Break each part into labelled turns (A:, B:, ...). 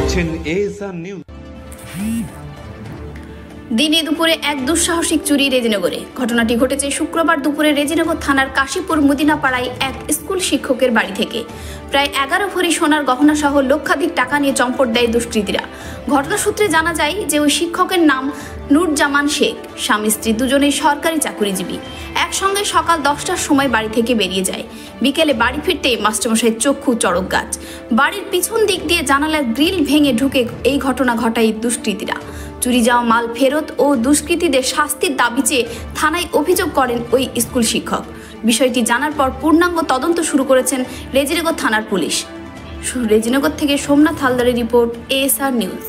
A: দেখছেন ASR news.
B: দিনে দুপুরে এক দুঃসাহসিক চুরি রেজিনগরে। ঘটনাটি ঘটেছে শুক্রবার দুপুরে রেজিনগর থানার কাশীপুর মদিনাপাড়ায় এক স্কুল শিক্ষকের বাড়ি থেকে। প্রায় 11 ভরি সোনার গহনা সহ লক্ষাধিক টাকা নিয়ে চম্পট দেয় দুষ্কৃতীরা। ঘটনা সূত্রে জানা যায় যে ওই শিক্ষকের নাম নুরজামান শেখ। স্বামী স্ত্রী দুজনেই সরকারি চাকুরিজীবী। একসঙ্গে সকাল 10টার সময় বাড়ি থেকে বেরিয়ে যায়। বিকেলে বাড়ি ফিরতে মাস্টারমশাইয়ের চক্ষু চড়ক গাছ। বাড়ির পিছন দিক দিয়ে জানালার গ্রিল ভেঙে ঢুকে এই ঘটনা ঘটায় দুষ্কৃতীরা। চুরি যাওয়া মাল ফেরত ও দুষ্কৃতীদের শাস্তির দাবি চেয়ে থানায় অভিযোগ করেন ওই স্কুল শিক্ষক। বিষয়টি জানার পর পূর্ণাঙ্গ তদন্ত শুরু করেছেন রেজিনগর থানার পুলিশ। রেজিনগর থেকে সোমনাথ হালদারের রিপোর্ট, এএসআর নিউজ।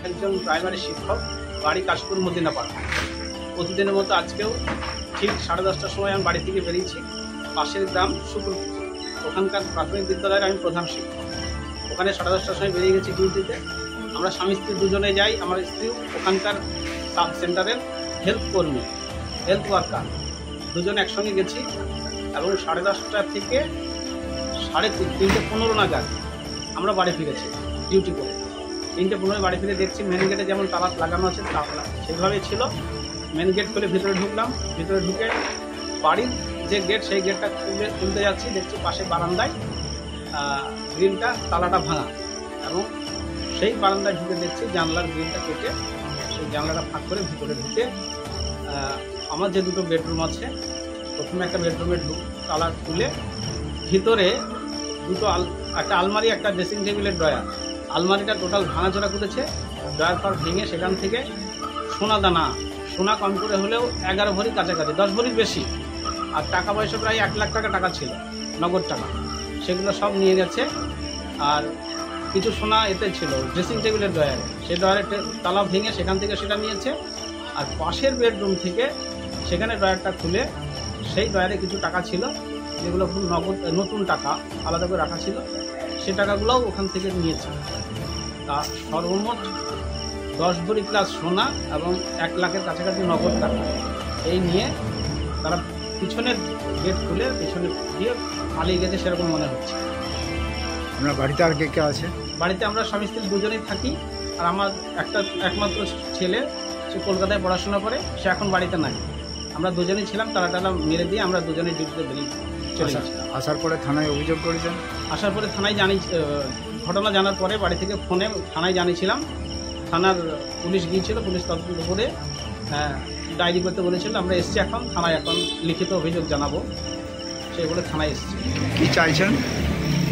C: একজন প্রাইমারি শিক্ষক, বাড়ি কাশীপুর মদিনাপাড়া। প্রতিদিনের মতো আজকেও ঠিক 10:30টার সময় আমি বাড়ি থেকে বেরিয়েছি। পাশের গ্রাম শুক্রপুর, ওখানকার প্রাথমিক বিদ্যালয়ের আমি প্রধান শিক্ষক। ওখানে 10:30টার সময় বেরিয়ে গেছি ডিউটিতে। আমরা স্বামী স্ত্রী দুজনে যাই। আমার স্ত্রীও ওখানকার সাব সেন্টারের হেলথ ওয়ার্কার, দুজন একসঙ্গে গেছি এবং 10:30টা থেকে 3:15 নাগাদ আমরা বাড়ি ফিরেছি ডিউটি করে। 3:15 বাড়ি ফিরে দেখছি মেন গেটে যেমন তালা লাগানো আছে তালা সেইভাবেই ছিল। মেন গেট খুলে ভিতরে ঢুকলাম। ভিতরে ঢুকে বাড়ির যে গেট সেই গেটটা খুলতে যাচ্ছি, দেখছি পাশে বারান্দায় গ্রিলটা তালাটা ভাঙা এবং সেই বারান্দায় ঢুকে দেখছি জানলার গ্রিলটা কেটে সেই জানলাটা ফাঁক করে ভিতরে ঢুকে আমার যে দুটো বেডরুম আছে, প্রথমে একটা বেডরুমের তালা খুলে ভিতরে দুটো একটা আলমারি, একটা ড্রেসিং টেবিলের ড্রয়ার, আলমারিটা টোটাল ভাঙাচোরা করেছে। ড্রয়ার ফর ভেঙে সেখান থেকে সোনা কম করে হলেও 11 ভরি কাছাকাছি, 10 ভরির বেশি, আর টাকা পয়সা প্রায় 1 লাখ টাকা ছিল, নগদ টাকা, সেগুলো সব নিয়ে গেছে। আর কিছু সোনা এতে ছিল ড্রেসিং টেবিলের ড্রয়ারে, সেই ড্রয়ারের তালা ভেঙে সেখান থেকে সেটা নিয়েছে। আর পাশের বেডরুম থেকে সেখানে ড্রয়ারটা খুলে সেই ড্রয়ারে কিছু টাকা ছিল, যেগুলো খুব নগদ নতুন টাকা আলাদা করে রাখা ছিল, সেই টাকাগুলোও ওখান থেকে নিয়েছে। তা সর্বমোট 10 ভরি প্লাস সোনা এবং 1 লাখের কাছাকাছি নগদ টাকা এই নিয়ে তারা পিছনের গেট খুলে পিছনে দিয়ে পালিয়ে গেছে সেরকম মনে হচ্ছে।
D: আপনার বাড়িতে আর কে কে আছে?
C: বাড়িতে আমরা স্বামী স্ত্রী দুজনেই থাকি। আর আমার একমাত্র ছেলে, সে কলকাতায় পড়াশোনা করে, সে এখন বাড়িতে নাই। আমরা দুজনেই ছিলাম। তারা মেরে দিয়ে আমরা দুজনেই ডিউটিতে বেরিয়ে চলে গেছিলাম।
D: আসার পরে থানায় অভিযোগ করেছেন?
C: আসার পরে থানায় ঘটনা জানার পরে বাড়ি থেকে ফোনে থানায় জানিয়েছিলাম। থানার পুলিশ গিয়েছিল, পুলিশ তদন্ত করে ডায়েরি করতে বলেছিল। আমরা এসছি এখন থানায়, এখন লিখিত অভিযোগ জানাবো, সেগুলো থানায় এসছি।
D: কি চাইছেন?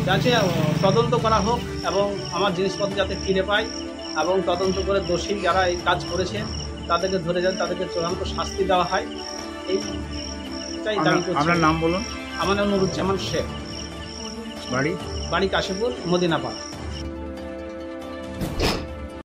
C: যাতে তদন্ত করা হোক এবং আমার জিনিসপত্র যাতে ফিরে পাই এবং তদন্ত করে দোষী যারা এই কাজ করেছে তাদেরকে ধরে যাতে তাদেরকে চূড়ান্ত শাস্তি দেওয়া হয়, এইটাই দাবি করছি।
D: আপনার নাম বলুন।
C: আমার নাম নুরুজ্জামান শেখ,
D: বাড়ি
C: কাশীপুর মদিনাপাড়া।